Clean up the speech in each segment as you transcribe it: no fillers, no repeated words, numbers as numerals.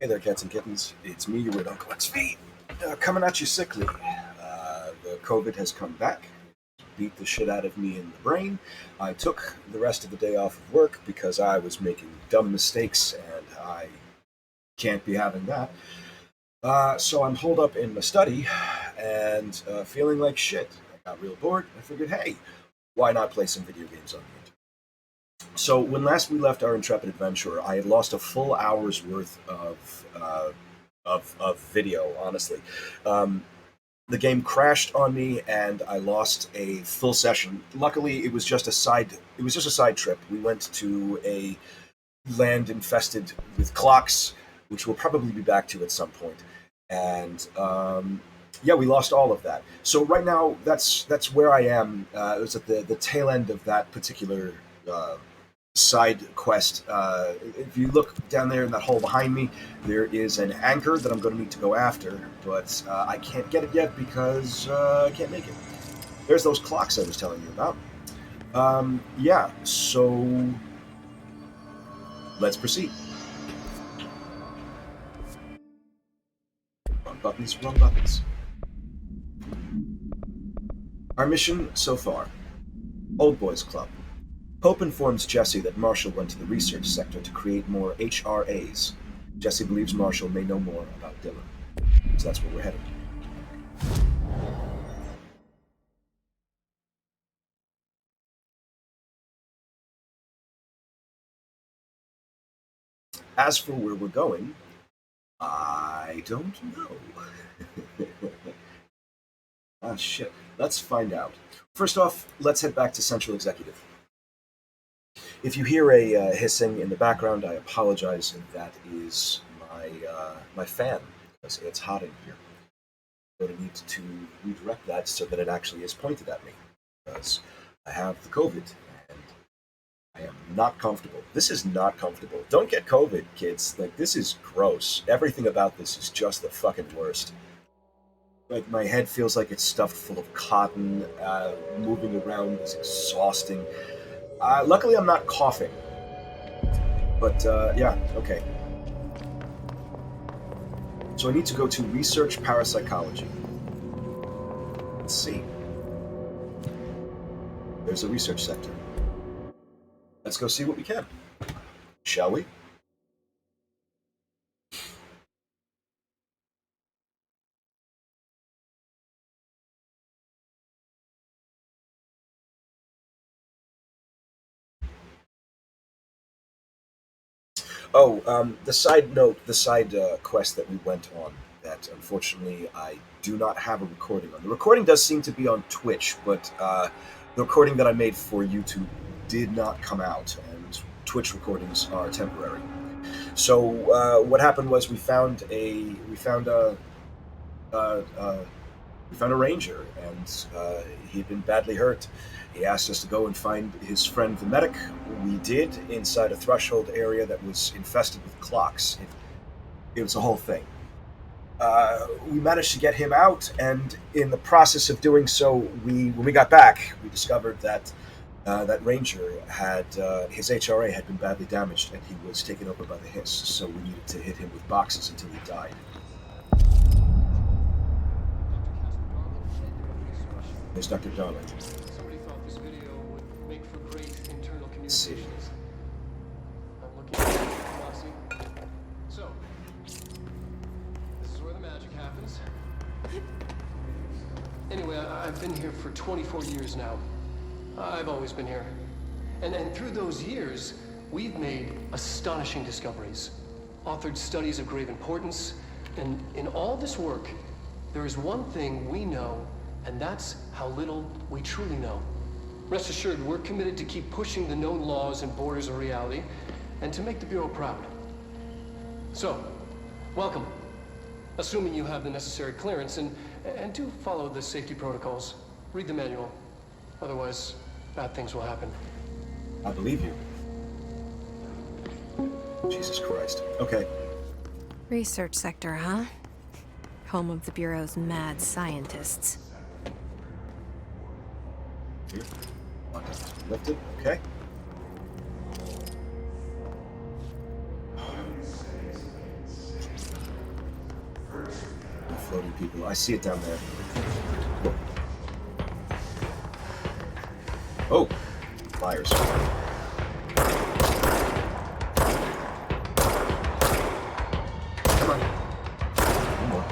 Hey there, cats and kittens. It's me, your weird Uncle XV, coming at you sickly. The COVID has come back, beat the shit out of me in the brain. I took the rest of the day off of work because I was making dumb mistakes, and I can't be having that. So I'm holed up in my study and feeling like shit. I got real bored. I figured, hey, why not play some video games on the internet? So when last we left our intrepid adventurer, I had lost a full hour's worth of video. Honestly, um, the game crashed on me, and I lost a full session. Luckily, it was just a side. It was just a side trip. We went to a land infested with clocks, which we'll probably be back to at some point. And yeah, we lost all of that. So right now, that's where I am. It was at the tail end of that particular side quest. If you look down there in that hole behind me, there is an anchor that I'm going to need to go after, but I can't get it yet because I can't make it. There's those clocks I was telling you about. Yeah, so let's proceed. Wrong buttons, wrong buttons. Our mission so far: Old Boys Club. Pope informs Jesse that Marshall went to the research sector to create more HRAs. Jesse believes Marshall may know more about Dylan. So that's where we're headed. As for where we're going, I don't know. Ah, shit. Let's find out. First off, let's head back to Central Executive. If you hear a hissing in the background, I apologize. That is my fan, because it's hot in here. I'm going to need to redirect that so that it actually is pointed at me, because I have the COVID and I am not comfortable. This is not comfortable. Don't get COVID, kids. Like, this is gross. Everything about this is just the fucking worst. Like, my head feels like it's stuffed full of cotton. Moving around is exhausting. Luckily, I'm not coughing. But, yeah, okay. So I need to go to research parapsychology. Let's see. There's a research sector. Let's go see what we can. Shall we? Oh, the side note, the side quest that we went on, that unfortunately I do not have a recording on. The recording does seem to be on Twitch, but the recording that I made for YouTube did not come out, and Twitch recordings are temporary. So what happened was uh, uh, we found a ranger, and he had been badly hurt. He asked us to go and find his friend the medic. We did, inside a threshold area that was infested with clocks. It was a whole thing. We managed to get him out, and in the process of doing so, when we got back, we discovered that that ranger had his HRA had been badly damaged, and he was taken over by the hiss. So we needed to hit him with boxes until he died. There's Dr. Darling. Somebody thought this video would make for great internal See. communications. I'm looking at Moxie. So, this is where the magic happens. Anyway, I've been here for 24 years now. I've always been here. And through those years, we've made astonishing discoveries, authored studies of grave importance, and in all this work, there is one thing we know, and that's how little we truly know. Rest assured, we're committed to keep pushing the known laws and borders of reality, and to make the Bureau proud. So, welcome. Assuming you have the necessary clearance, and do follow the safety protocols. Read the manual. Otherwise, bad things will happen. I believe you. Jesus Christ. Okay. Research sector, huh? Home of the Bureau's mad scientists. Here. Lifted. Okay. people. I see it down there. Oh, fires. Come on. One more.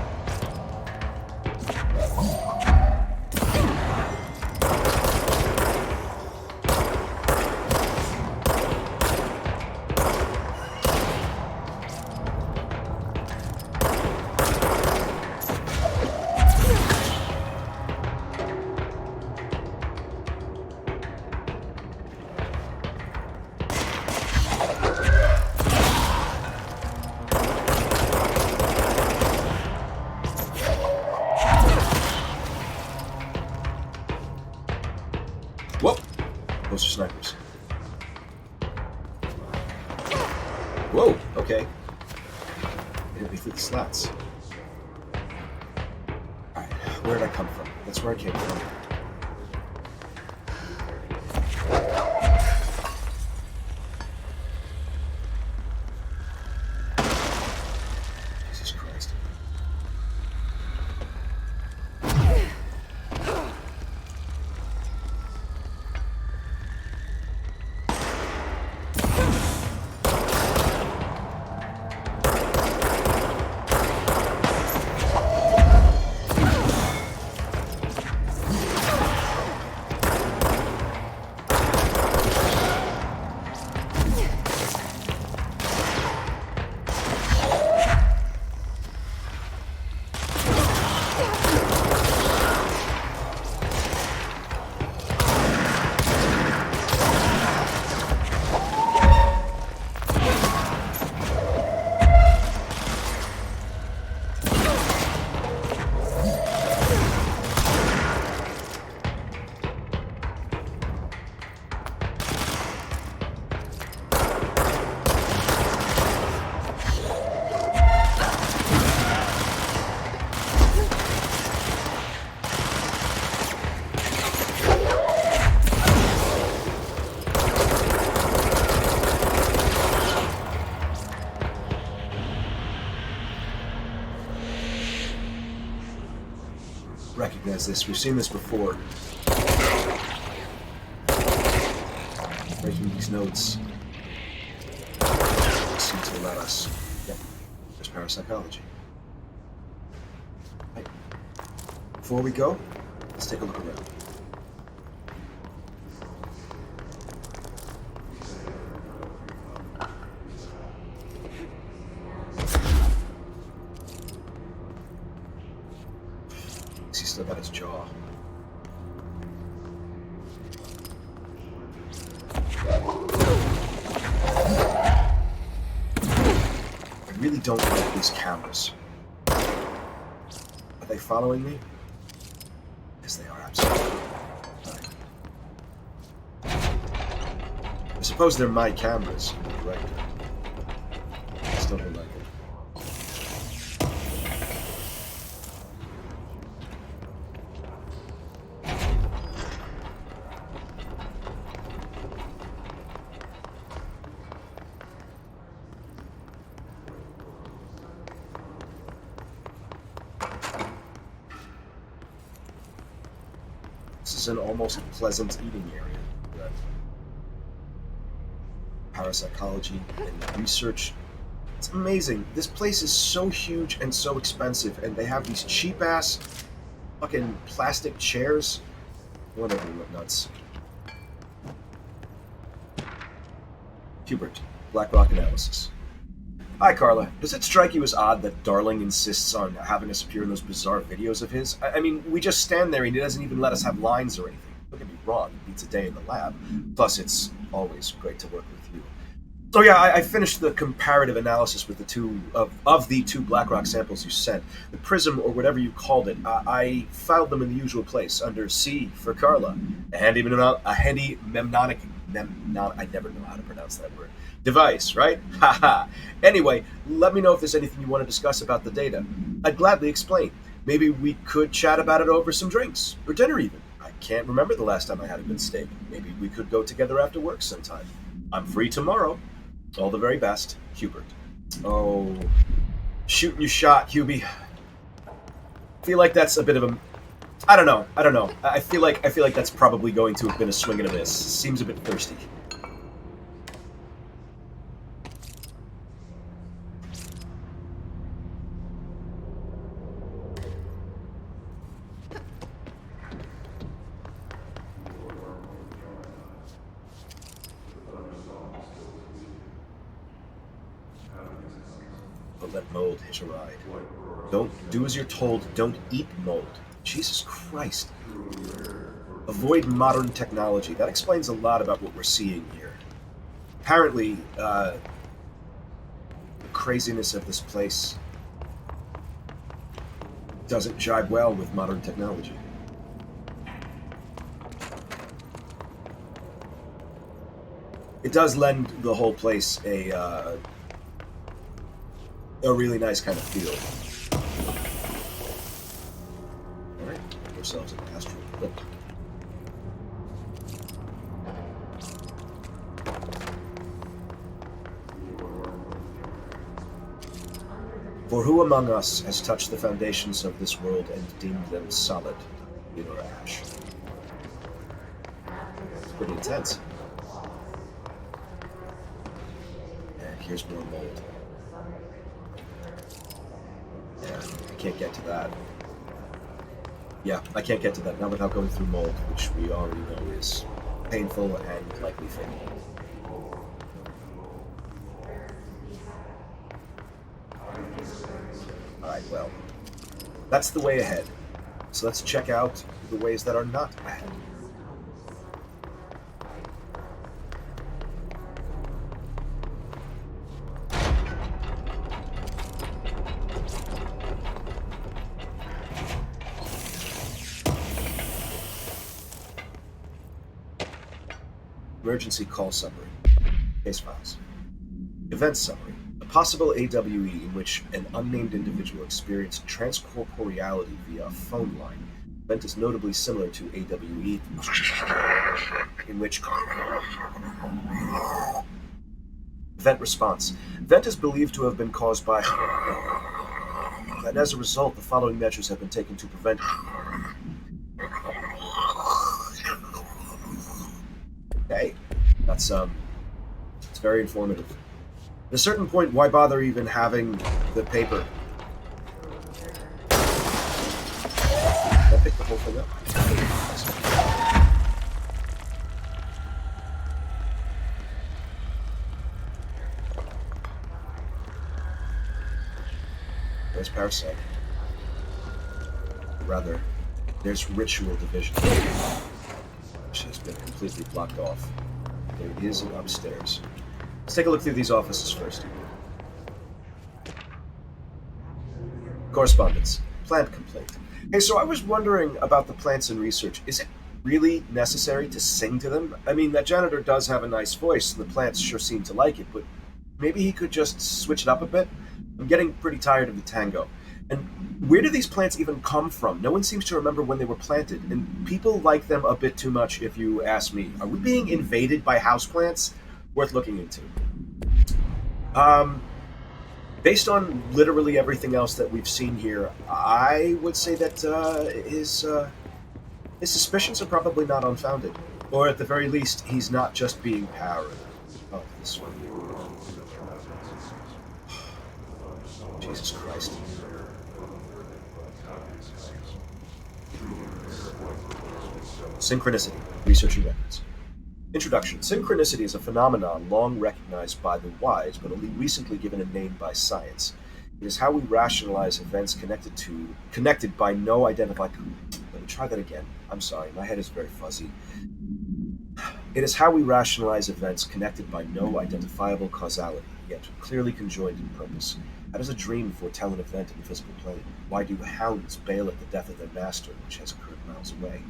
Whoa! Those are snipers. Whoa, okay. Hit me through the slats. Alright, where did I come from? That's where I came from. Jesus Christ. Recognize this. We've seen this before. Breaking these notes seems to let us. Yep, there's parapsychology. Right. Before we go, let's take a look around. He's still got his jaw. I really don't like these cameras. Are they following me? Yes, they are, absolutely. Right. I suppose they're my cameras, correct? I still don't like it. This is an almost pleasant eating area. Right? Parapsychology and research. It's amazing. This place is so huge and so expensive, and they have these cheap-ass fucking plastic chairs. Whatever, what nuts. Hubert, Black Rock Analysis. Hi, Carla. Does it strike you as odd that Darling insists on having us appear in those bizarre videos of his? I mean, we just stand there and he doesn't even let us have lines or anything. Don't get me wrong, it beats a day in the lab. Plus, it's always great to work with you. Oh yeah, I finished the comparative analysis with the two of the two BlackRock samples you sent. The prism, or whatever you called it, I filed them in the usual place, under C for Carla. A handy mnemonic, I never know how to pronounce that word. Device, right? Haha. Anyway, let me know if there's anything you want to discuss about the data. I'd gladly explain. Maybe we could chat about it over some drinks, or dinner even. I can't remember the last time I had a good steak. Maybe we could go together after work sometime. I'm free tomorrow. All the very best, Hubert. Oh, shooting your shot, Hubie. feel like that's a bit of a... I don't know. I feel like that's probably going to have been a swing and a miss. Seems a bit thirsty. But let mold hitch a ride. Don't do as you're told. Don't eat mold. Jesus Christ. Avoid modern technology. That explains a lot about what we're seeing here. Apparently, the craziness of this place doesn't jibe well with modern technology. It does lend the whole place a really nice kind of feel. Alright, get ourselves an astral clip. For who among us has touched the foundations of this world and deemed them solid, wood or ash? It's pretty intense. And here's more mold. Yeah, I can't get to that. Yeah, I can't get to that, not without going through mold, which we already know is painful and likely fatal. Alright, well, that's the way ahead. So let's check out the ways that are not ahead. Emergency call summary. Case files. Event summary. A possible AWE in which an unnamed individual experienced transcorporeality via a phone line. Event is notably similar to AWE, in which... Event response. Event is believed to have been caused by... And as a result, the following measures have been taken to prevent... Okay, that's it's very informative. At a certain point, why bother even having the paper? Did I pick the whole thing up? There's Parasite. Rather, there's Ritual Division, which has been completely blocked off. There is an upstairs. Let's take a look through these offices first. Correspondence. Plant complaint. Hey, so I was wondering about the plants in research. Is it really necessary to sing to them? I mean, that janitor does have a nice voice, and the plants sure seem to like it, but maybe he could just switch it up a bit? I'm getting pretty tired of the tango. And where do these plants even come from? No one seems to remember when they were planted, and people like them a bit too much if you ask me. Are we being invaded by houseplants? Worth looking into. Based on literally everything else that we've seen here, I would say that his suspicions are probably not unfounded. Or at the very least, he's not just being paranoid. Oh, this one. Jesus Christ. Synchronicity. Researching records. Introduction. Synchronicity is a phenomenon long recognized by the wise, but only recently given a name by science. It is how we rationalize events connected by no identified... Let me try that again. I'm sorry, my head is very fuzzy. It is how we rationalize events connected by no identifiable causality, yet clearly conjoined in purpose. How does a dream foretell an event in the physical plane? Why do hounds bail at the death of their master, which has occurred miles away?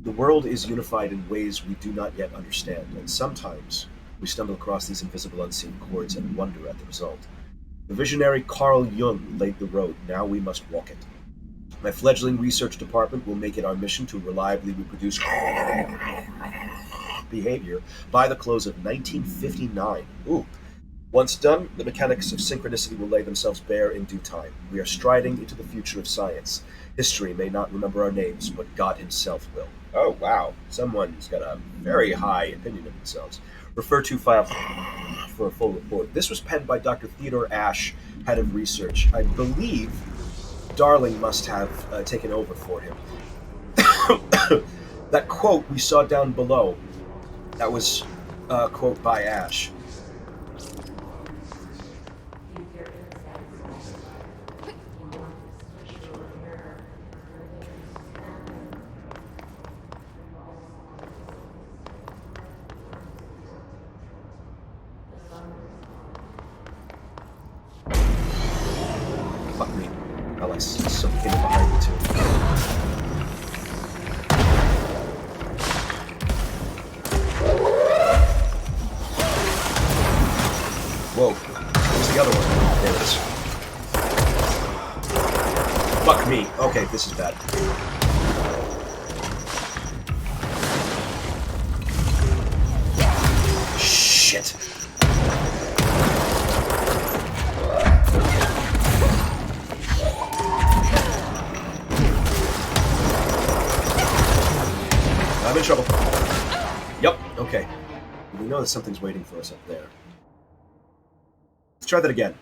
The world is unified in ways we do not yet understand, and sometimes we stumble across these invisible unseen chords and wonder at the result. The visionary Carl Jung laid the road, now we must walk it. My fledgling research department will make it our mission to reliably reproduce behavior by the close of 1959. Ooh. Once done, the mechanics of synchronicity will lay themselves bare in due time. We are striding into the future of science. History may not remember our names, but God himself will. Oh, wow. Someone's got a very high opinion of themselves. Refer to file for a full report. This was penned by Dr. Theodore Ashe, head of research. I believe Darling must have taken over for him. That quote we saw down below, that was a quote by Ashe. Fuck me. Alex, something came behind me too. Whoa. Where's the other one? There it is. Fuck me. Okay, this is bad. Shit. I'm in trouble. Yep, okay. We know that something's waiting for us up there. Let's try that again.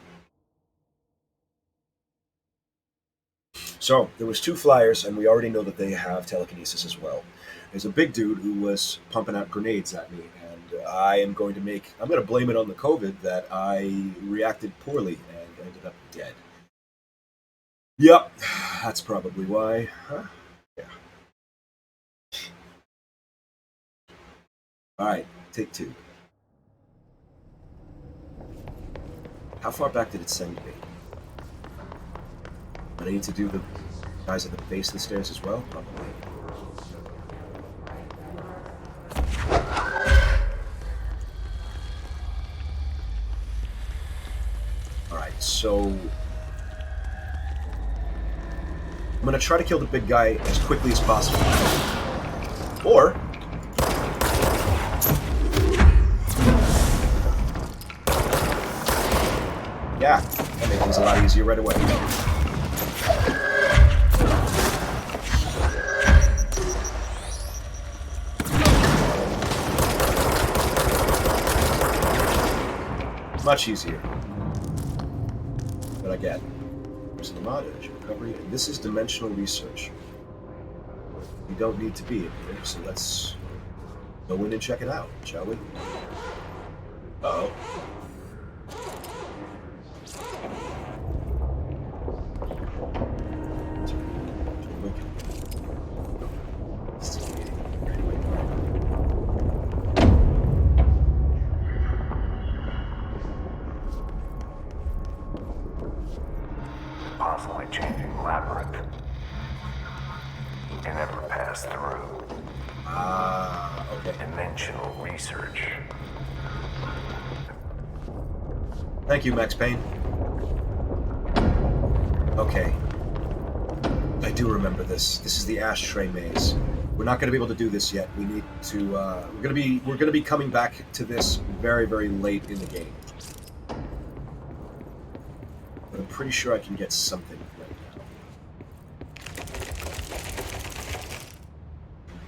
So, there was 2 flyers, and we already know that they have telekinesis as well. There's a big dude who was pumping out grenades at me, and I'm going to blame it on the COVID that I reacted poorly and ended up dead. Yep, that's probably why. Huh? Yeah. Alright, take 2. How far back did it send me? I need to do the guys at the base of the stairs as well? Probably. Alright, so I'm gonna try to kill the big guy as quickly as possible. Or yeah, that makes things a lot easier right away. Much easier. But again, there's an homage, recovery, and this is dimensional research. We don't need to be in here, so let's go in and check it out, shall we? Uh-oh. Constantly changing labyrinth. You can never pass through. Okay. Dimensional research. Thank you, Max Payne. Okay. I do remember this. This is the ashtray maze. We're not going to be able to do this yet. We need to. We're going to be coming back to this very, very late in the game. But I'm pretty sure I can get something right now.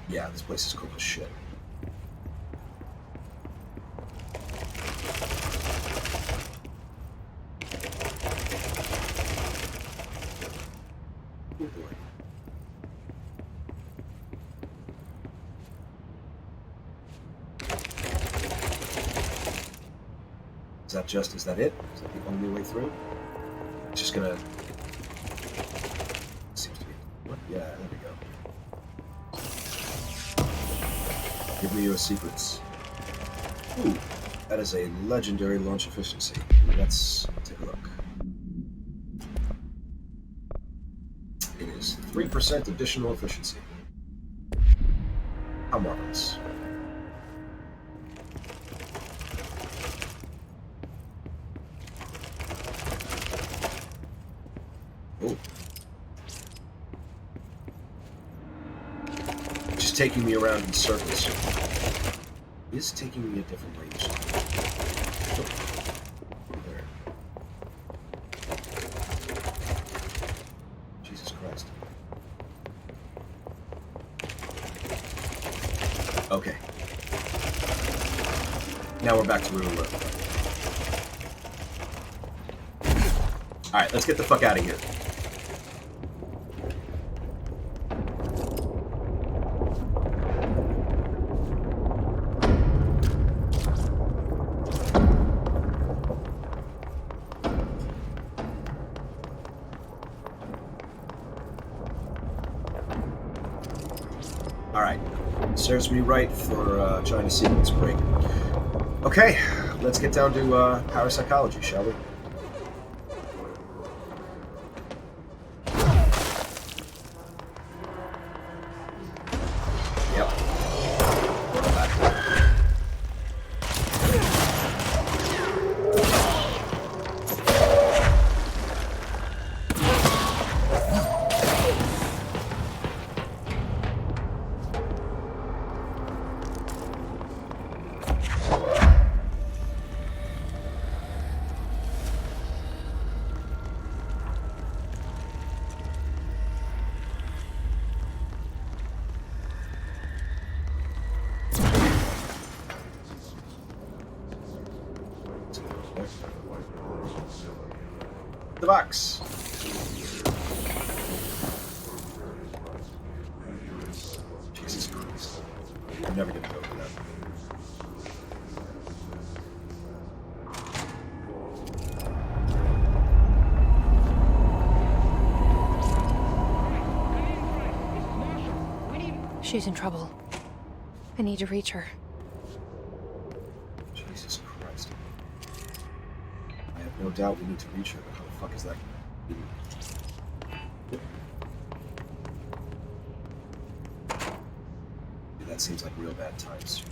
Yeah, this place is cool as shit. Oh boy. Is that it? Is that the only way through? It's just gonna... Seems to be... What? Yeah, there we go. Give me your secrets. Ooh, that is a legendary launch efficiency. Let's take a look. It is 3% additional efficiency. How marvelous. Oh. Just taking me around in circles. It's taking me a different range. Now we're back to real work. Alright, let's get the fuck out of here. Alright, serves me right for trying to sequence break. Okay, let's get down to parapsychology, shall we? Yep. The box. Jesus Christ. I'm never gonna go for that. She's in trouble. I need to reach her. Jesus Christ. I have no doubt we need to reach her, but how the fuck is that? Dude, that seems like real bad times.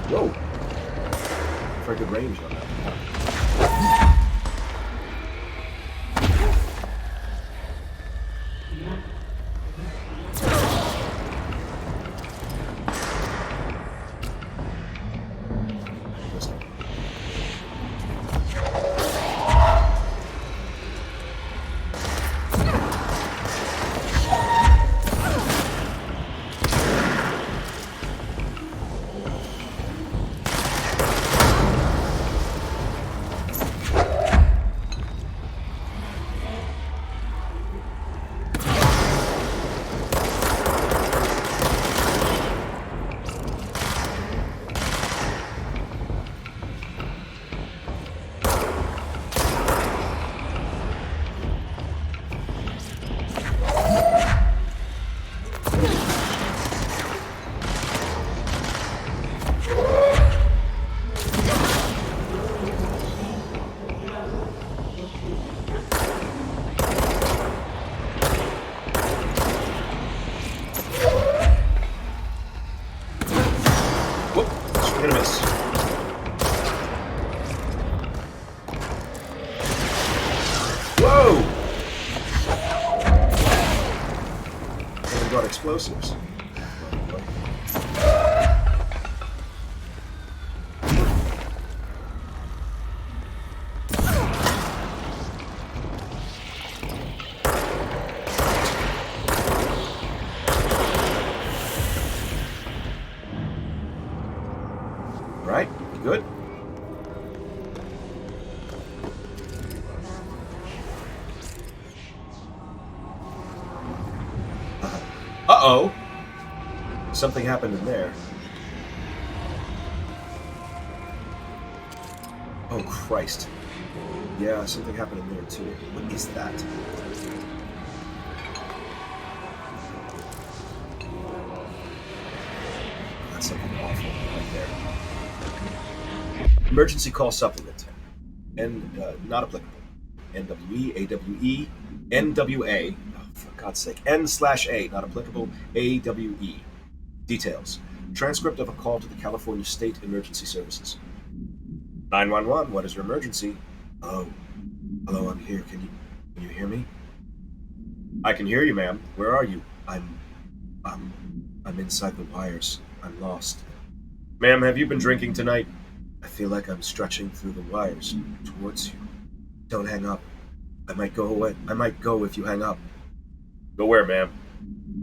Whoa! Very good range on that. Explosives. Right? Good. Uh-oh. Something happened in there. Oh, Christ. Yeah, something happened in there, too. What is that? That's something awful right there. Emergency call supplement. Not applicable. NWE, AWE, NWA. For God's sake. N/A, not applicable. AWE. Details. Transcript of a call to the California State Emergency Services. 911, what is your emergency? Oh, hello, I'm here. Can you hear me? I can hear you, ma'am. Where are you? I'm, I'm inside the wires. I'm lost. Ma'am, have you been drinking tonight? I feel like I'm stretching through the wires towards you. Don't hang up. I might go away. I might go if you hang up. Go where, ma'am?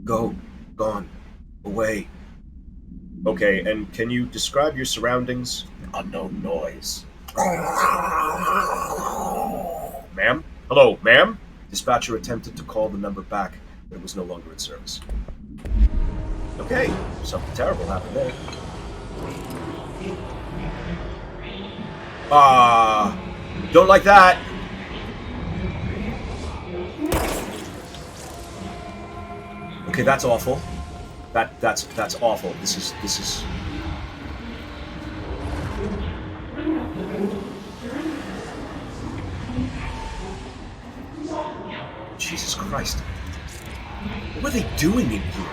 Go. Gone. Away. Okay, and can you describe your surroundings? Unknown noise. Ma'am? Hello, ma'am? Dispatcher attempted to call the number back, but it was no longer in service. Okay, something terrible happened there. Don't like that. Okay, that's awful. That's awful. This is. Jesus Christ. What are they doing in here?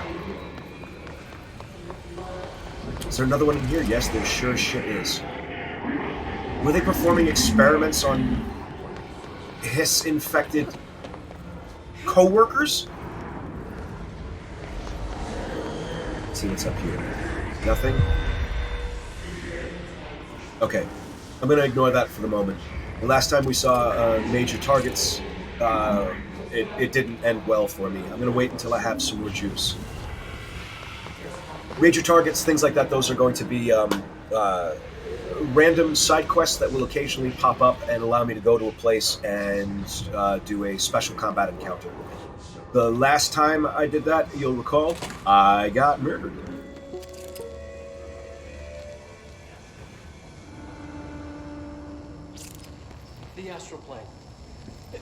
Is there another one in here? Yes, there sure as shit is. Were they performing experiments on hiss-infected co-workers? Let's see what's up here. Nothing? Okay. I'm going to ignore that for the moment. The last time we saw major targets, it didn't end well for me. I'm going to wait until I have some more juice. Major targets, things like that, those are going to be random side quests that will occasionally pop up and allow me to go to a place and do a special combat encounter. The last time I did that, you'll recall, I got murdered. The astral plane.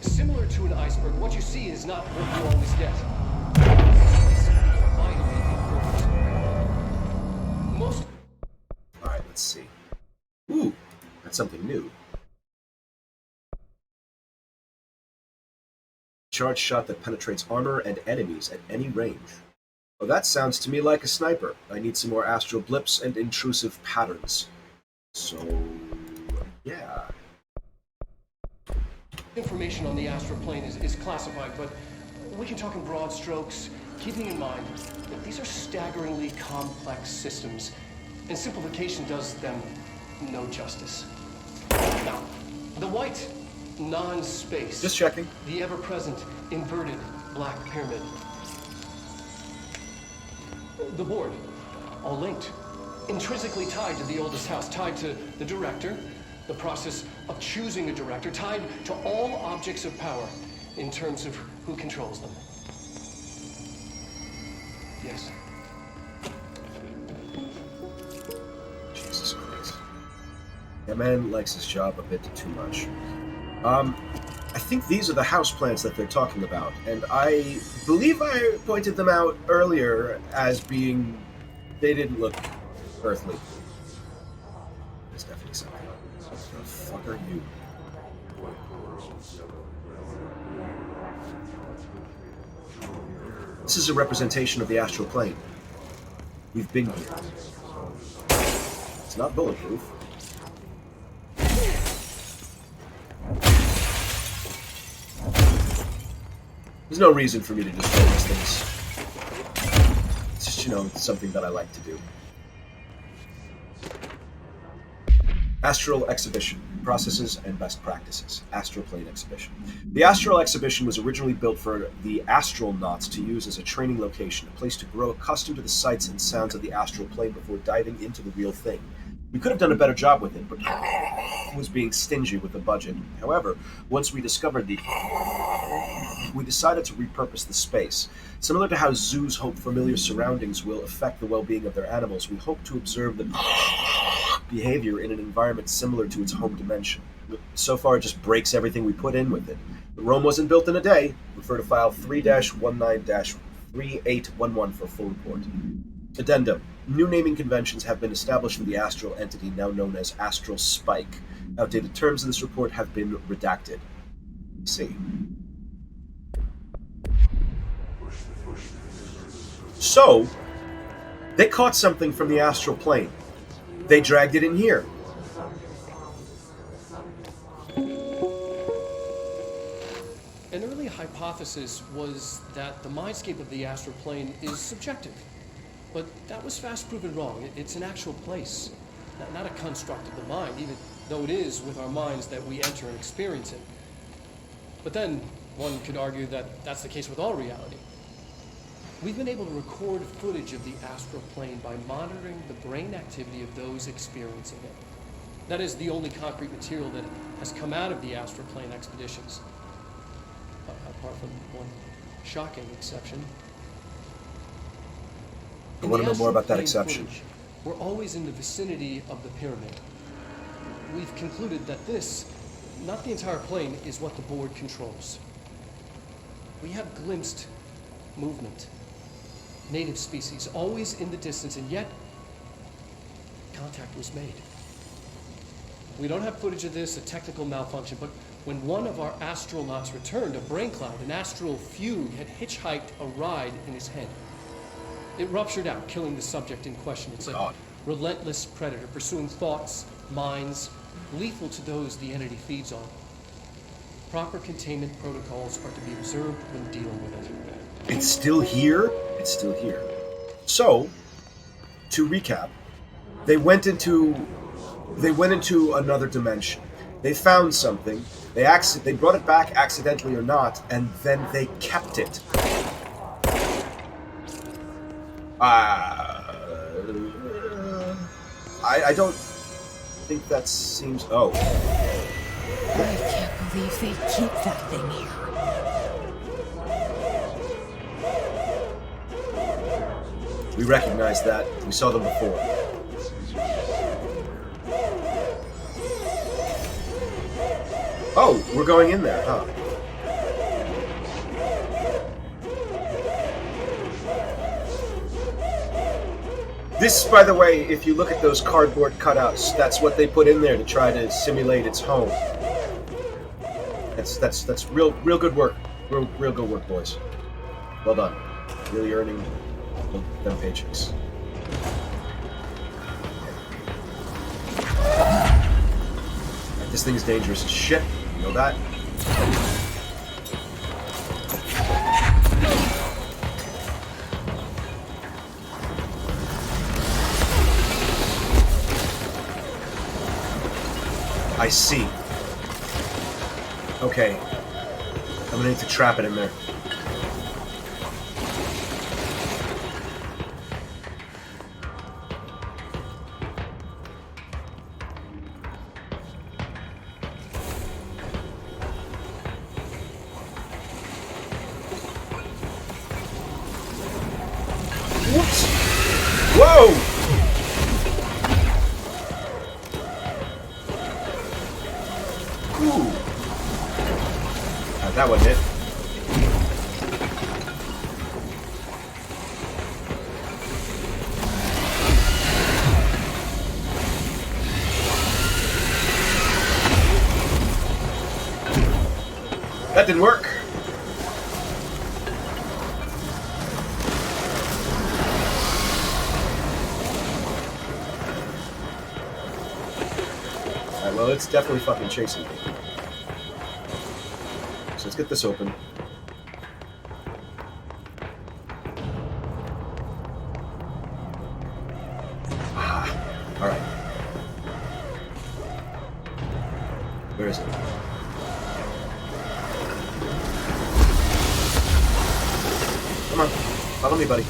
Similar to an iceberg, what you see is not what you always get. It's vitally important. Most... Alright, let's see. Ooh, that's something new. Charge shot that penetrates armor and enemies at any range. Oh, that sounds to me like a sniper. I need some more astral blips and intrusive patterns. So, yeah. Information on the astral plane is classified, but we can talk in broad strokes, keeping in mind that these are staggeringly complex systems, and simplification does them no justice. Now, the white, non-space. Just checking. The ever-present, inverted black pyramid. The board, all linked. Intrinsically tied to the oldest house, tied to the director, the process of choosing a director, tied to all objects of power in terms of who controls them. Yes. Jesus Christ. That man likes his job a bit too much. I think these are the house plants that they're talking about, and I believe I pointed them out earlier as being... they didn't look earthly. There's definitely something. What the fuck are you? This is a representation of the astral plane. We've been here. It's not bulletproof. There's no reason for me to destroy these things. It's just, it's something that I like to do. Astral Exhibition. Processes and Best Practices. Astral Plane Exhibition. The Astral Exhibition was originally built for the astronauts to use as a training location, a place to grow accustomed to the sights and sounds of the astral plane before diving into the real thing. We could have done a better job with it, but was being stingy with the budget. However, once we discovered we decided to repurpose the space. Similar to how zoos hope familiar surroundings will affect the well-being of their animals, we hope to observe the behavior in an environment similar to its home dimension. So far, it just breaks everything we put in with it. But Rome wasn't built in a day. Refer to file 3-19-3811 for a full report. Addendum. New naming conventions have been established for the astral entity now known as Astral Spike. Outdated terms in this report have been redacted. See. So, they caught something from the astral plane. They dragged it in here. An early hypothesis was that the mindscape of the astral plane is subjective. But that was fast proven wrong. It's an actual place, not a construct of the mind, even though it is with our minds that we enter and experience it. But then, one could argue that that's the case with all reality. We've been able to record footage of the astral plane by monitoring the brain activity of those experiencing it. That is the only concrete material that has come out of the astral plane expeditions. Apart from one shocking exception. I want to know more about that exception. Footage, we're always in the vicinity of the pyramid. We've concluded that this, not the entire plane, is what the board controls. We have glimpsed movement, native species, always in the distance, and yet contact was made. We don't have footage of this, a technical malfunction, but when one of our astronauts returned, a brain cloud, an astral fugue, had hitchhiked a ride in his head. It ruptured out, killing the subject in question. It's a relentless predator, pursuing thoughts, minds, lethal to those the entity feeds on. Proper containment protocols are to be observed when dealing with it. It's still here? It's still here. So, to recap, they went into another dimension. They found something. They brought it back accidentally or not, and then they kept it. I don't think that seems... Oh. I can't believe they keep that thing here. We recognize that. We saw them before. Oh, we're going in there, huh? This, by the way, if you look at those cardboard cutouts, that's what they put in there to try to simulate its home. That's real good work. Real good work, boys. Well done. Really earning them paychecks. This thing is dangerous as shit. You know that? I see. Okay. I'm gonna need to trap it in there. Whoops! Whoa! Ooh. That wasn't it. That didn't work. Alright, well, it's definitely fucking chasing me. So let's get this open. Alright. Where is it? Come on. Follow me, buddy.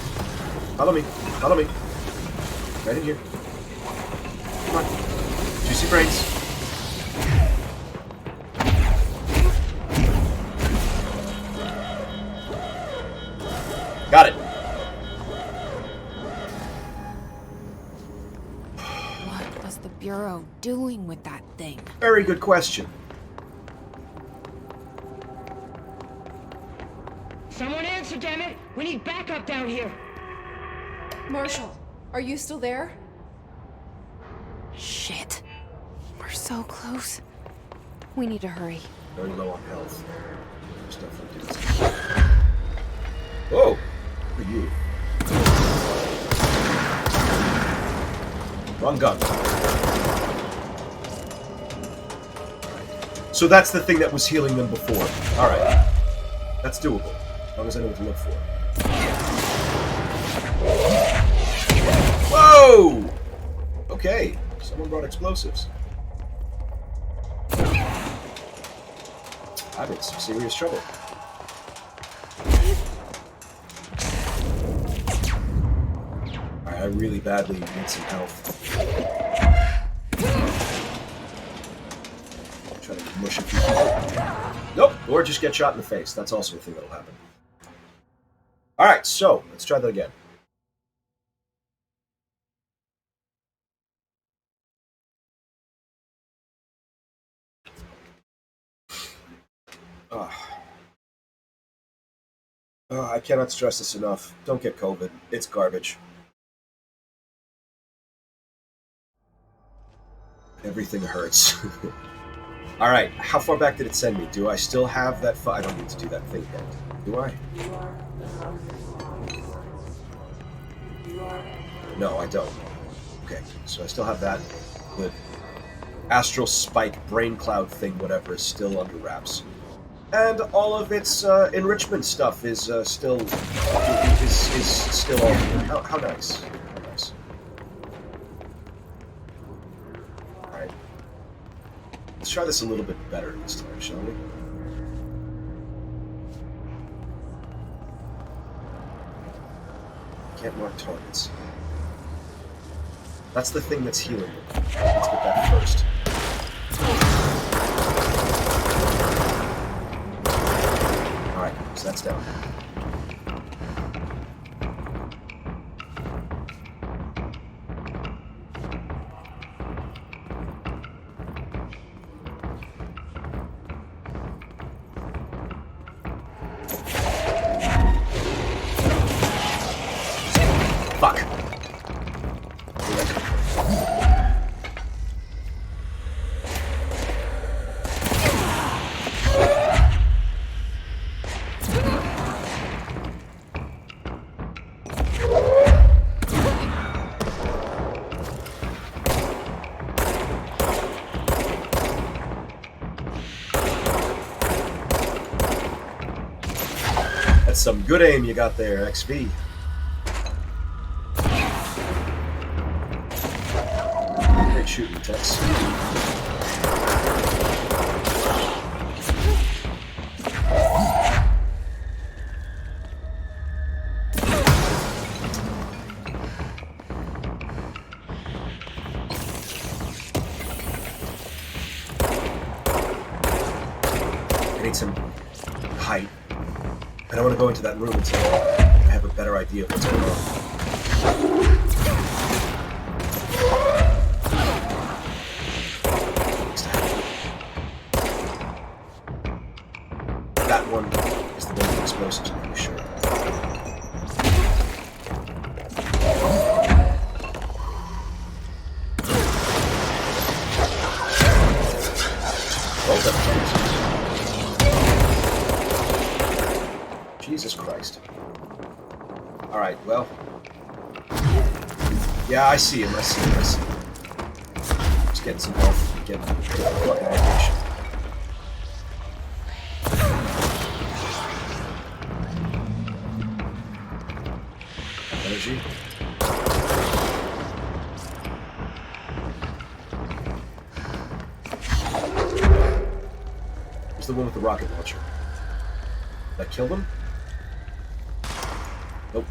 Follow me. Follow me. Right in here. Come on. Juicy brains. Got it. What was the Bureau doing with that thing? Very good question. Someone answer, damn it! We need backup down here. Marshall, are you still there? Shit. We're so close. We need to hurry. Very low on health. There's definitely dudes. Whoa! Who are you? Wrong gun. So that's the thing that was healing them before. Alright. That's doable, as long as I know what to look for. Whoa! Okay, someone brought explosives. I'm in some serious trouble. Alright, I really badly need some health. Try to mush a few people. Nope, or just get shot in the face. That's also a thing that'll happen. Alright, so, let's try that again. I cannot stress this enough. Don't get COVID. It's garbage. Everything hurts. Alright, how far back did it send me? Do I still have that I don't need to do that thing yet. Do I? No, I don't. Okay, so I still have that. The astral spike brain cloud thing, whatever, is still under wraps. And all of its enrichment stuff is still all here. How nice. How nice. Alright. Let's try this a little bit better this time, shall we? Can't mark targets. That's the thing that's healing me. Let's get that first. Alright, so that's down. Fuck. That's some good aim you got there, XV. Great shooting, Tex. I need some height. I don't want to go into that room until I have a better idea of what's going on. That one is the one with explosives, I'm pretty sure. Well done, Jesus Christ. Alright, well. Yeah, I see him, I see him. Just getting some health, getting the fucking location. Energy. Who's the one with the rocket launcher? Did I kill them? Nope.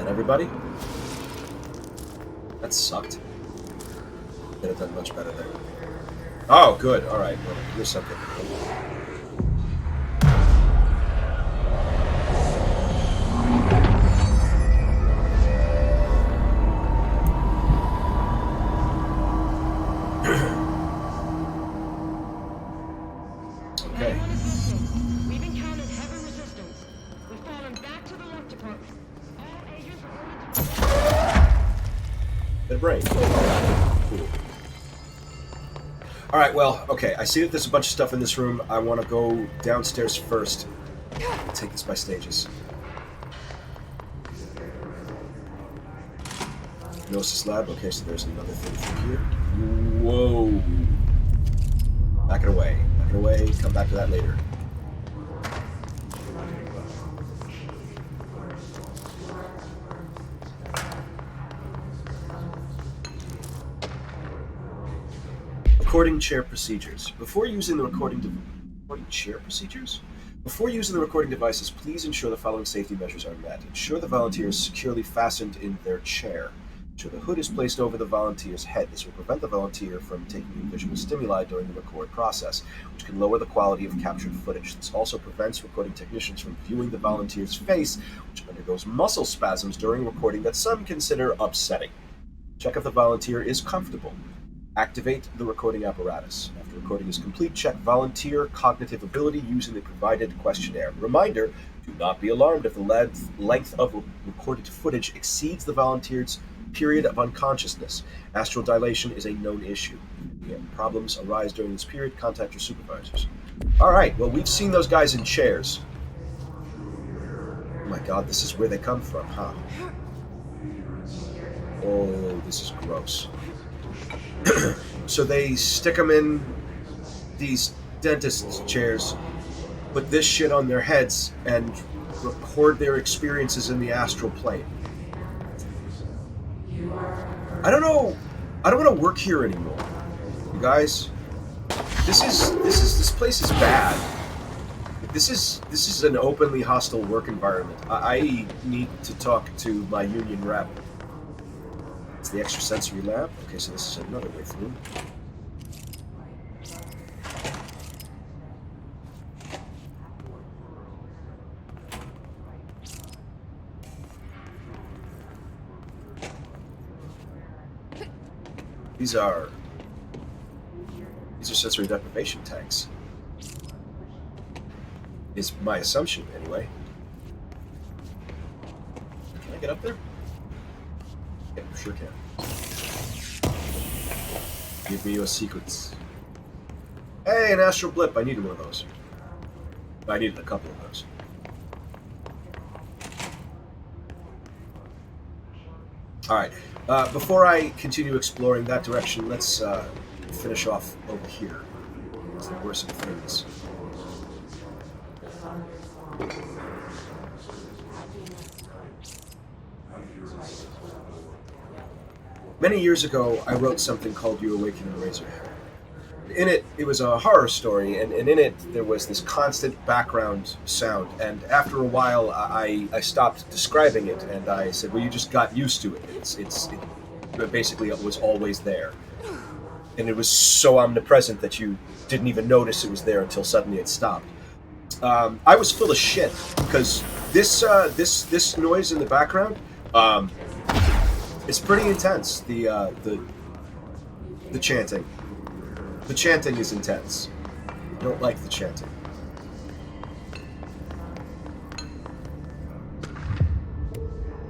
Everybody? That sucked. Could have done much better there. Oh, good. Alright, well, you're something. their brain. Cool. Alright, well, okay, I see that there's a bunch of stuff in this room. I want to go downstairs first. I'll take this by stages. Gnosis lab. Okay, so there's another thing through here. Whoa. Back it away. Back it away. Come back to that later. Recording chair procedures. Before using the recording chair procedures? Before using the recording devices, please ensure the following safety measures are met. Ensure the volunteer is securely fastened in their chair. Ensure the hood is placed over the volunteer's head. This will prevent the volunteer from taking in visual stimuli during the record process, which can lower the quality of captured footage. This also prevents recording technicians from viewing the volunteer's face, which undergoes muscle spasms during recording that some consider upsetting. Check if the volunteer is comfortable. Activate the recording apparatus. After recording is complete, check volunteer cognitive ability using the provided questionnaire. Reminder, do not be alarmed if the length of recorded footage exceeds the volunteer's period of unconsciousness. Astral dilation is a known issue. If problems arise during this period, contact your supervisors. Alright, well, we've seen those guys in chairs. Oh my god, this is where they come from, huh? Oh, this is gross. So they stick them in these dentist chairs, put this shit on their heads, and record their experiences in the astral plane. I don't know. I don't want to work here anymore, you guys. This place is bad. This is an openly hostile work environment. I need to talk to my union rep. It's the extrasensory lab. Okay, so this is another way through. These are sensory deprivation tanks. Is my assumption, anyway. Can I get up there? Yeah, sure can. Give me your secrets. Hey, an astral blip. I needed one of those. I needed a couple of those. Alright. Before I continue exploring that direction, let's finish off over here. There were some things. Many years ago, I wrote something called You Awaken in Razorhead. In it, it was a horror story, and in it, there was this constant background sound. And after a while, I stopped describing it, and I said, well, you just got used to it. Basically, it was always there. And it was so omnipresent that you didn't even notice it was there until suddenly it stopped. I was full of shit, because this noise in the background, it's pretty intense. The chanting. The chanting is intense. I don't like the chanting.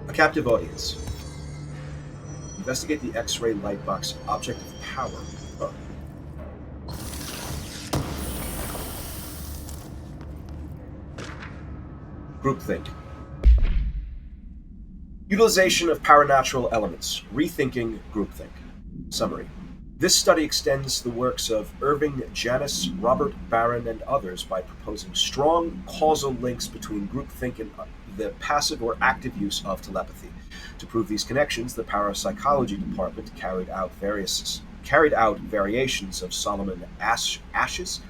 A captive audience. Investigate the X-ray light box object of power. Oh. Groupthink. Utilization of paranatural elements. Rethinking groupthink. Summary. This study extends the works of Irving Janis, Robert Barron, and others by proposing strong causal links between groupthink and the passive or active use of telepathy. To prove these connections, the parapsychology department carried out variations of Solomon Asch's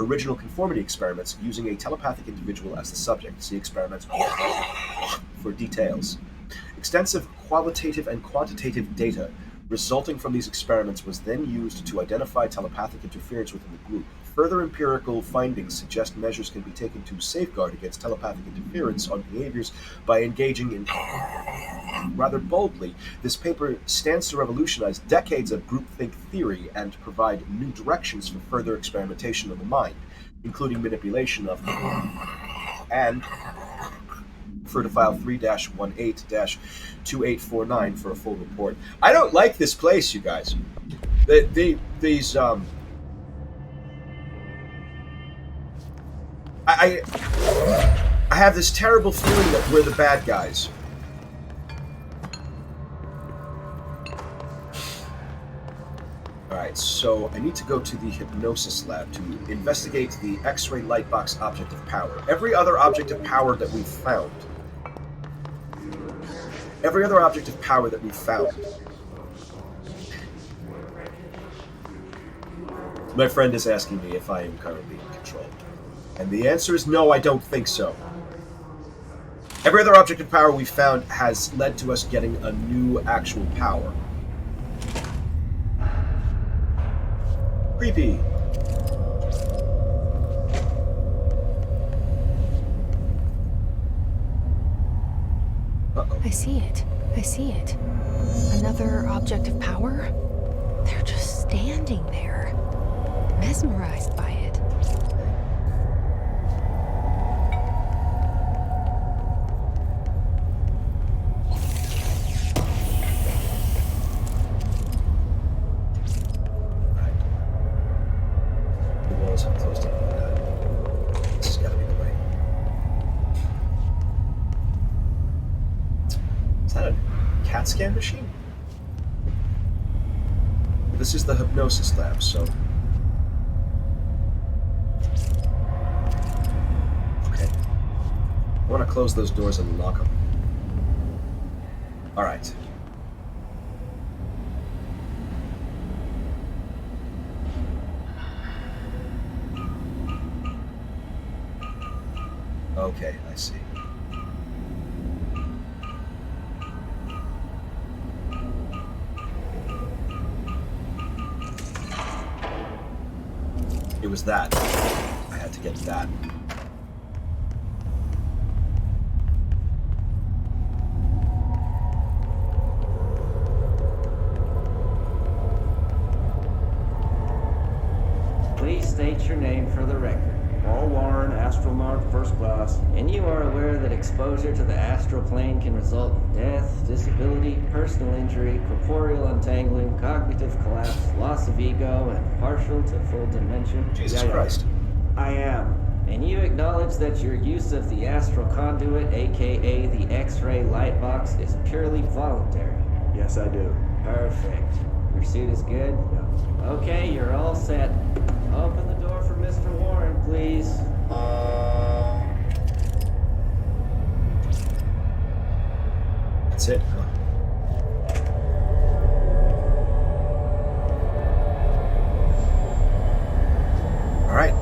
original conformity experiments using a telepathic individual as the subject. See experiments for details. Extensive qualitative and quantitative data resulting from these experiments was then used to identify telepathic interference within the group. Further empirical findings suggest measures can be taken to safeguard against telepathic interference on behaviors by engaging in... Rather boldly, this paper stands to revolutionize decades of groupthink theory and provide new directions for further experimentation on the mind, including manipulation of and refer to file 3-18-2849 for a full report. I don't like this place, you guys. These I have this terrible feeling that we're the bad guys. Alright, so I need to go to the hypnosis lab to investigate the X-ray lightbox object of power. Every other object of power that we've found. My friend is asking me if I am currently in control. And the answer is no, I don't think so. Every other object of power we found has led to us getting a new actual power. Creepy. Uh-oh. I see it. Another object of power? They're just standing there, mesmerized by it. Scan machine? This is the hypnosis lab, so... Okay. I want to close those doors and lock them. Alright. Okay, I see. It was that. I had to get that. Please state your name for the record. Paul Warren, Astromark, First Class. And you are aware that exposure to the astral plane can result in death, disability, personal injury, corporeal untangling, cognitive collapse, loss of ego, and partial to full dementia? Jesus Christ. I am. And you acknowledge that your use of the astral conduit, aka the X-ray light box, is purely voluntary? Yes, I do. Perfect. Your suit is good? Yeah. Okay, you're all set. Open the door for Mr. Warren, please. That's it, huh? All right.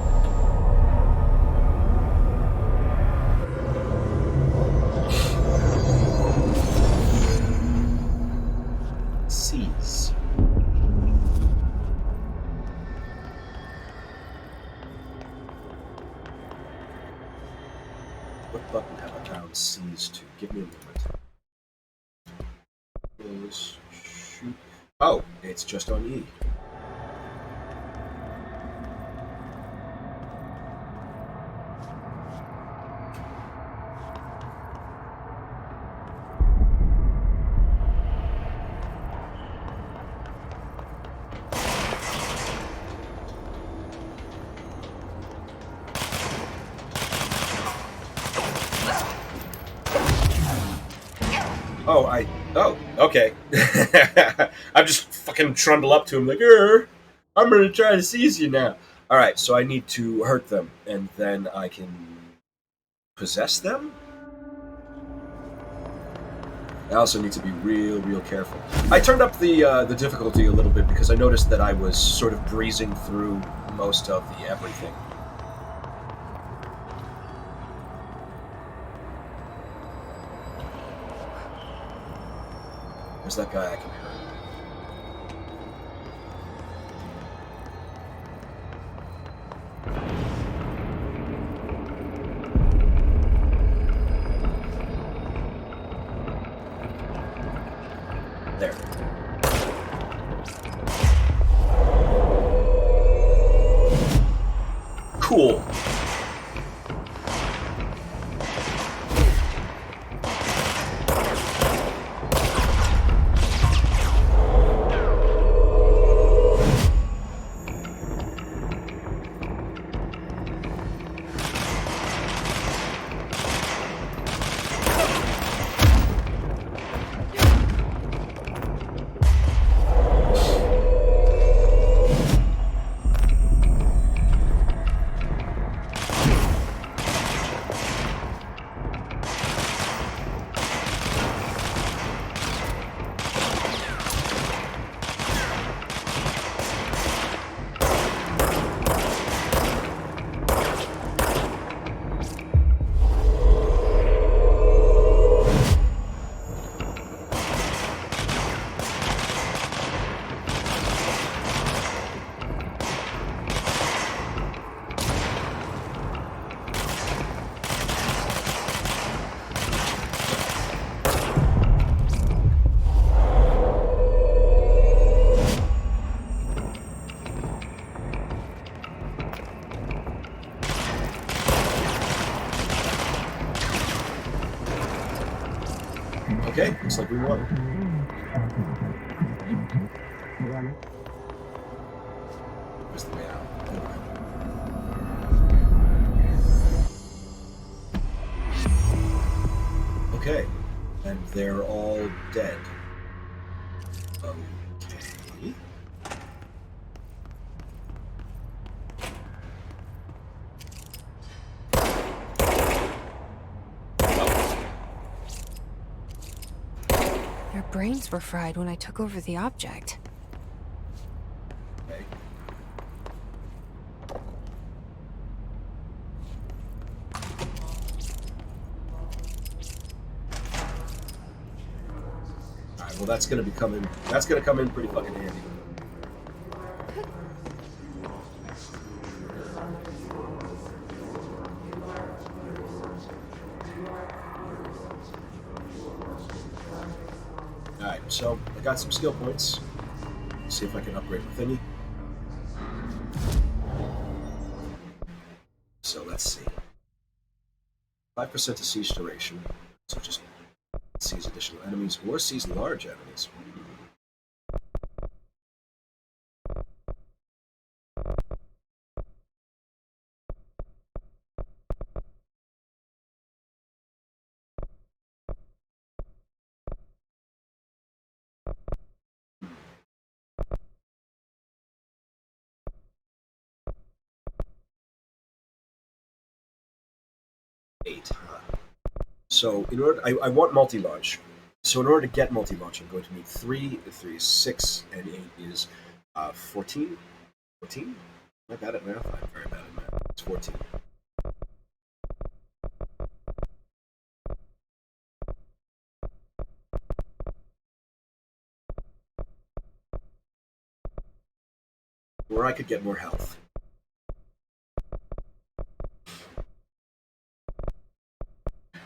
Seize. What button have I found seize to? Give me a moment. Close, shoot. Oh, it's just on E. Oh, okay. I'm just fucking trundle up to him like, I'm gonna try to seize you now. Alright, so I need to hurt them, and then I can possess them? I also need to be real careful. I turned up the difficulty a little bit because I noticed that I was sort of breezing through most of the everything. Where's that guy I can hurt? There. Cool. Okay, looks like we won. Where's the way out? Okay, and they're all dead. Okay. Their brains were fried when I took over the object. Okay. Alright, well that's gonna come in pretty fucking handy. Alright, so I got some skill points. See if I can upgrade my thingy. So let's see. 5% to siege duration. So just seize additional enemies or seize large enemies. 8. So in order, I want multi-launch. So in order to get multi-launch, I'm going to need 3. 3 is 6, and 8 is 14. 14? Am I bad at math? I'm very bad at math. It's 14. Or I could get more health.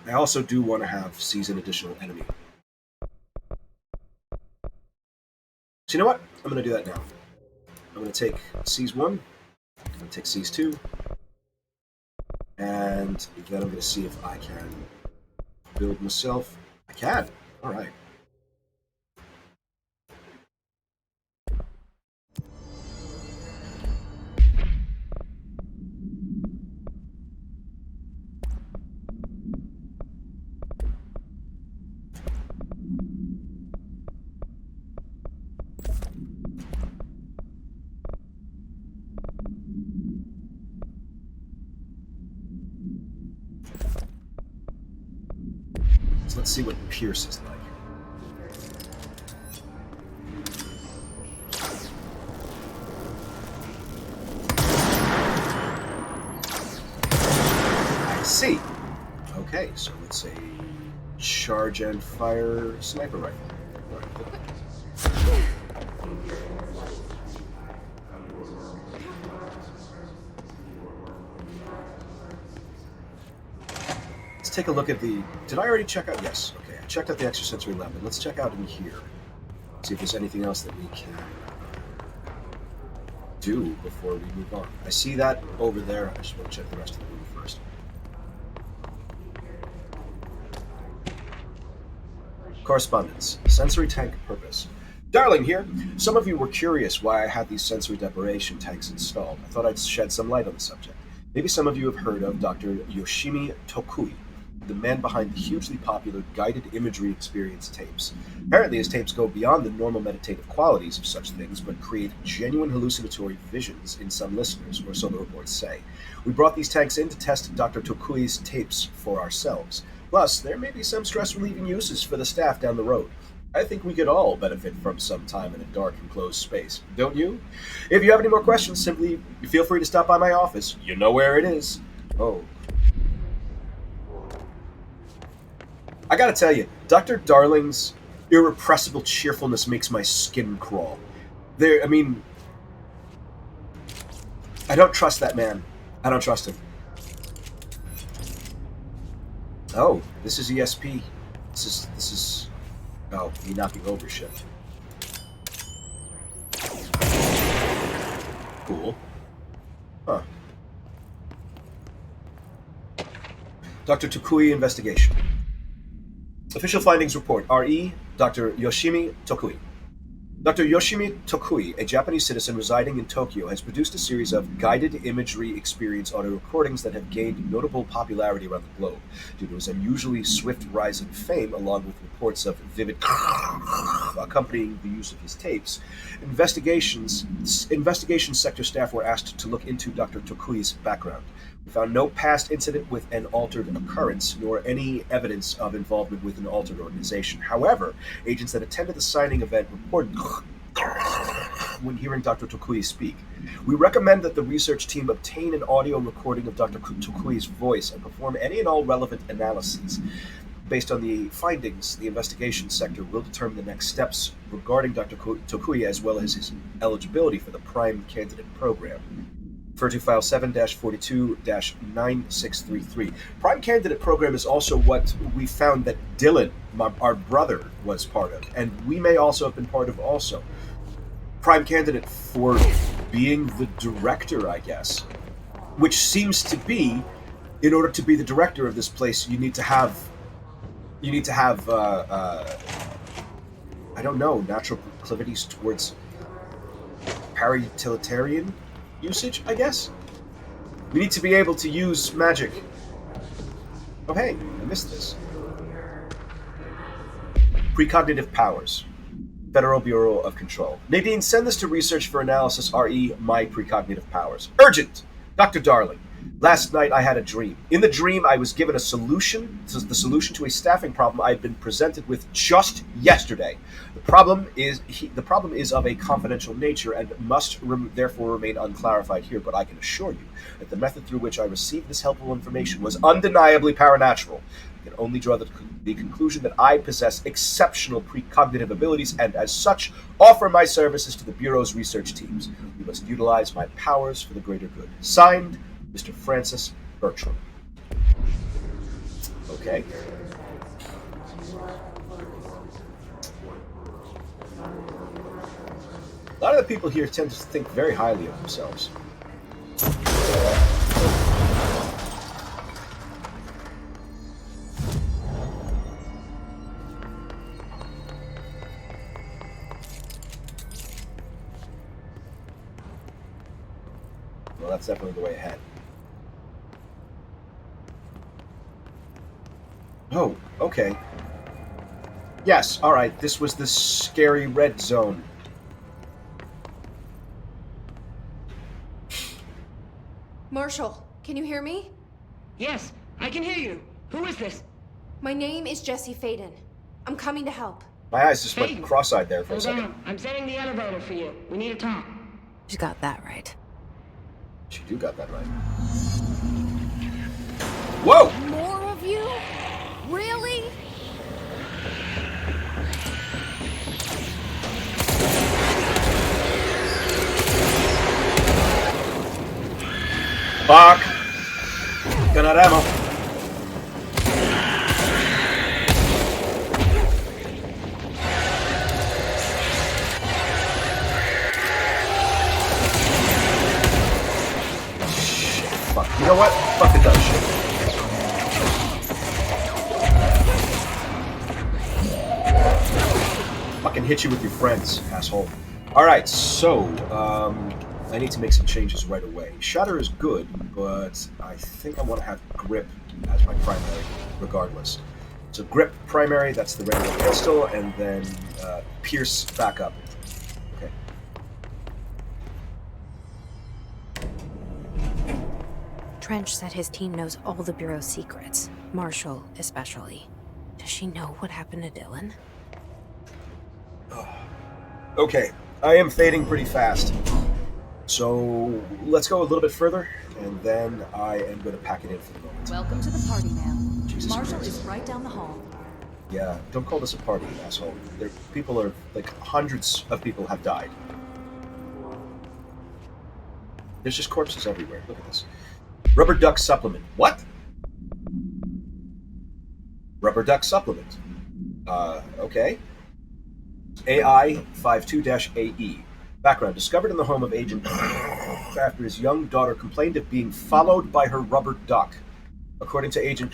I also do want to have seize an additional enemy. So you know what? I'm going to do that now. I'm going to take seize 1. I'm going to take seize 2. And then I'm going to see if I can build myself. I can. All right. So let's see what Pierce is like. I see. Okay, so it's a charge and fire sniper rifle. Let's take a look at the... Did I already check out? Yes. Okay, I checked out the extrasensory lab, but let's check out in here. See if there's anything else that we can do before we move on. I see that over there. I just want to check the rest of the room first. Correspondence. Sensory tank purpose. Darling here. Some of you were curious why I had these sensory deprivation tanks installed. I thought I'd shed some light on the subject. Maybe some of you have heard of Dr. Yoshimi Tokui, the man behind the hugely popular guided imagery experience tapes. Apparently his tapes go beyond the normal meditative qualities of such things, but create genuine hallucinatory visions in some listeners, or so the reports say. We brought these tanks in to test Dr. Tokui's tapes for ourselves. Plus, there may be some stress-relieving uses for the staff down the road. I think we could all benefit from some time in a dark and closed space, don't you? If you have any more questions, simply feel free to stop by my office. You know where it is. Oh. I gotta tell you, Dr. Darling's irrepressible cheerfulness makes my skin crawl. I don't trust that man. I don't trust him. Oh, this is ESP. This is... Oh, me knocking over shit. Cool. Huh. Dr. Tokui investigation. Official findings report. RE, Dr. Yoshimi Tokui. Dr. Yoshimi Tokui, a Japanese citizen residing in Tokyo, has produced a series of guided imagery experience audio recordings that have gained notable popularity around the globe due to his unusually swift rise in fame, along with reports of vivid accompanying the use of his tapes. Investigation sector staff were asked to look into Dr. Tokui's background. We found no past incident with an altered occurrence, nor any evidence of involvement with an altered organization. However, agents that attended the signing event reported when hearing Dr. Tokui speak. We recommend that the research team obtain an audio recording of Dr. Tokui's voice and perform any and all relevant analyses. Based on the findings, the investigation sector will determine the next steps regarding Dr. Tokui as well as his eligibility for the Prime Candidate Program. Refer to File 7-42-9633. Prime Candidate Program is also what we found that Dylan, our brother, was part of, and we may also have been part of also. Prime Candidate for being the director, I guess. Which seems to be, in order to be the director of this place, you need to have I don't know, natural proclivities towards paratiliterian usage, I guess? We need to be able to use magic. Oh hey, I missed this. Precognitive powers. Federal Bureau of Control. Nadine, send this to research for analysis RE, my precognitive powers. Urgent! Dr. Darling, last night I had a dream. In the dream, I was given a solution. This is the solution to a staffing problem I had been presented with just yesterday. The problem is of a confidential nature and must therefore remain unclarified here, but I can assure you that the method through which I received this helpful information was undeniably paranatural. I can only draw the conclusion that I possess exceptional precognitive abilities and, as such, offer my services to the Bureau's research teams. We must utilize my powers for the greater good. Signed, Mr. Francis Bertram. Okay. A lot of the people here tend to think very highly of themselves. Well, that's definitely the way ahead. Oh, okay. Yes, alright, this was the scary red zone. Marshall, can you hear me? Yes, I can hear you. Who is this? My name is Jesse Faden. I'm coming to help. My eyes just went Hey, cross-eyed there for a Hold second. on. I'm setting the elevator for you. We need to talk. She's got that right. She do got that right. Whoa! More of you? Really? Fuck! Gun out of ammo. Shit, fuck. You know what? Fuck the gun shit. Fucking hit you with your friends, asshole. Alright, so, I need to make some changes right away. Shatter is good, but I think I want to have grip as my primary, regardless. So grip primary, that's the regular pistol, and then pierce backup. Okay. Trench said his team knows all the Bureau's secrets. Marshall, especially. Does she know what happened to Dylan? Okay, I am fading pretty fast. So let's go a little bit further, and then I am going to pack it in for the moment. Welcome to the party, ma'am. Jesus Marshall Christ. is right down the hall. Yeah, don't call this a party, asshole. People are, like, hundreds of people have died. There's just corpses everywhere. Look at this. Rubber duck supplement. What? Rubber duck supplement. Okay. AI 52-AE. Background. Discovered in the home of Agent after his young daughter complained of being followed by her rubber duck. According to Agent,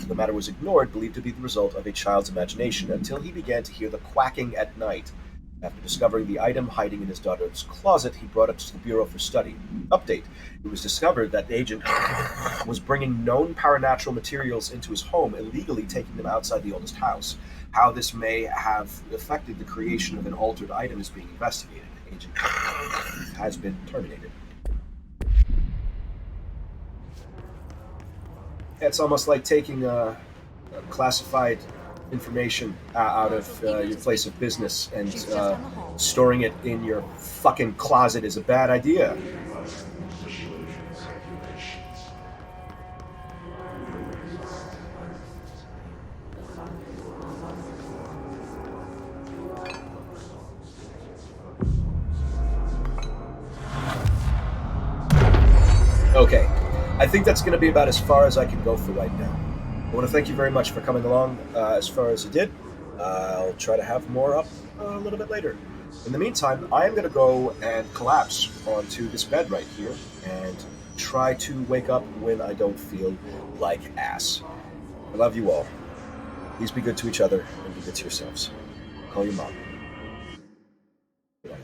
the matter was ignored, believed to be the result of a child's imagination, until he began to hear the quacking at night. After discovering the item hiding in his daughter's closet, he brought it to the Bureau for study. Update. It was discovered that Agent was bringing known paranatural materials into his home, illegally taking them outside the oldest house. How this may have affected the creation of an altered item is being investigated. Agent has been terminated. It's almost like taking classified information out of your place of business and storing it in your fucking closet is a bad idea. Okay, I think that's going to be about as far as I can go for right now. I want to thank you very much for coming along as far as you did. I'll try to have more up a little bit later. In the meantime, I am going to go and collapse onto this bed right here and try to wake up when I don't feel like ass. I love you all. Please be good to each other and be good to yourselves. Call your mom. Good night.